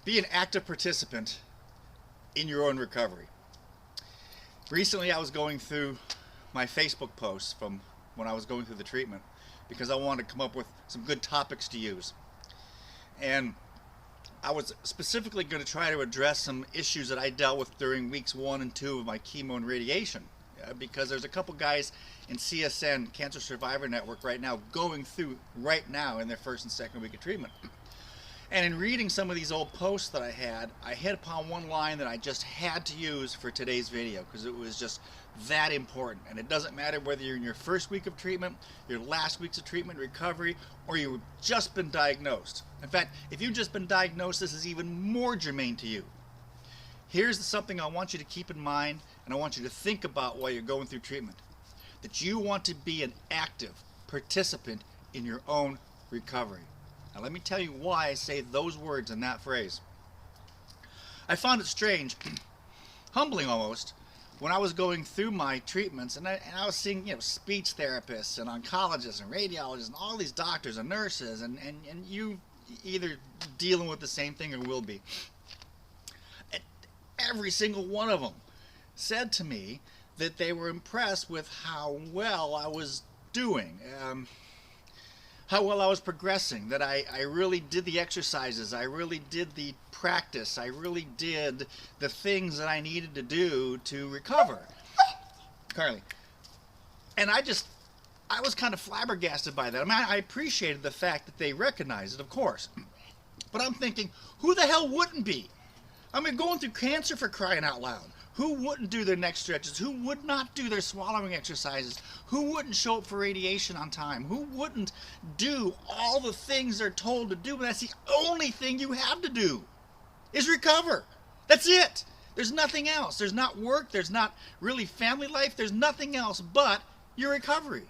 Be an active participant in your own recovery. Recently I was going through my Facebook posts from when I was going through the treatment because I wanted to come up with some good topics to use. And I was specifically going to try to address some issues that I dealt with during weeks 1 and 2 of my chemo and radiation. Because there's a couple guys in CSN, Cancer Survivor Network, right now going through right now in their first and second week of treatment. And in reading some of these old posts that I hit upon one line that I just had to use for today's video because it was just that important. And it doesn't matter whether you're in your first week of treatment, your last weeks of treatment recovery, or you've just been diagnosed. In fact, if you've just been diagnosed, this is even more germane to you. Here's something I want you to keep in mind, and I want you to think about while you're going through treatment. That you want to be an active participant in your own recovery. Now let me tell you why I say those words in that phrase. I found it strange, humbling almost, when I was going through my treatments and I was seeing speech therapists and oncologists and radiologists and all these doctors and nurses and you either dealing with the same thing or will be. And every single one of them said to me that they were impressed with how well I was doing. How well I was progressing, that I really did the exercises, I really did the practice, I really did the things that I needed to do to recover. Carly. And I was kind of flabbergasted by that. I mean, I appreciated the fact that they recognized it, of course. But I'm thinking, who the hell wouldn't be? I mean, going through cancer, for crying out loud. Who wouldn't do their neck stretches? Who would not do their swallowing exercises? Who wouldn't show up for radiation on time? Who wouldn't do all the things they're told to do? But that's the only thing you have to do is recover. That's it. There's nothing else. There's not work. There's not really family life. There's nothing else but your recovery.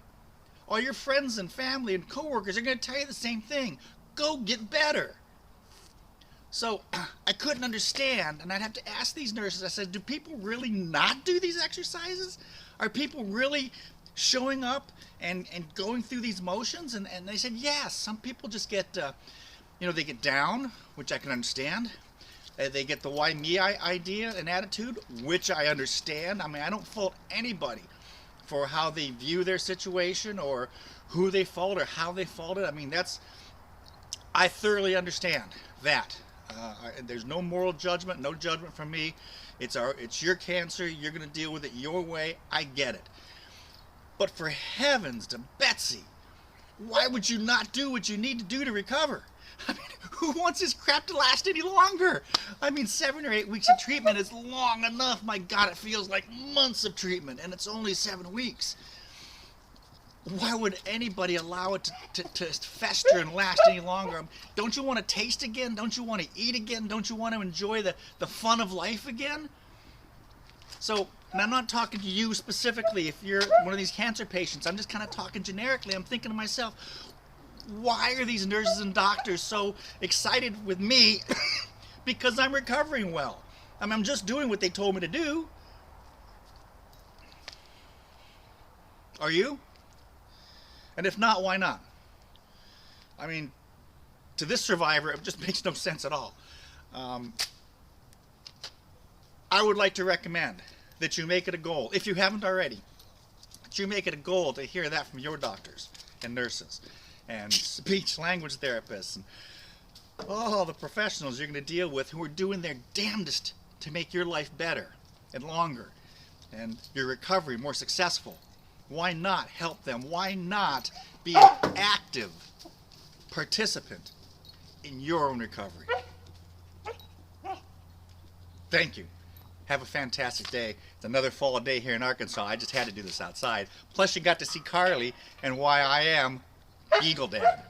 All your friends and family and coworkers are going to tell you the same thing. Go get better. So I couldn't understand, and I'd have to ask these nurses, I said, do people really not do these exercises? Are people really showing up and going through these motions? And they said, yes, some people just get, they get down, which I can understand. They get the why me idea and attitude, which I understand. I mean, I don't fault anybody for how they view their situation or who they fault or how they fault it. I mean, I thoroughly understand that. There's no moral judgment, no judgment from me. It's your cancer. You're going to deal with it your way. I get it. But for heavens to Betsy, why would you not do what you need to do to recover? I mean, who wants this crap to last any longer? I mean, 7 or 8 weeks of treatment is long enough. My God, it feels like months of treatment, and it's only 7 weeks. Why would anybody allow it to fester and last any longer? Don't you want to taste again? Don't you want to eat again? Don't you want to enjoy the fun of life again? So, and I'm not talking to you specifically if you're one of these cancer patients. I'm just kind of talking generically. I'm thinking to myself, why are these nurses and doctors so excited with me because I'm recovering well? I mean, I'm just doing what they told me to do. Are you? And if not, why not? I mean, to this survivor, it just makes no sense at all. I would like to recommend that you make it a goal, if you haven't already, that you make it a goal to hear that from your doctors and nurses and speech language therapists and all the professionals you're going to deal with who are doing their damnedest to make your life better and longer and your recovery more successful. Why not help them? Why not be an active participant in your own recovery? Thank you. Have a fantastic day. It's another fall day here in Arkansas. I just had to do this outside. Plus you got to see Carly and why I am Eagle Dad.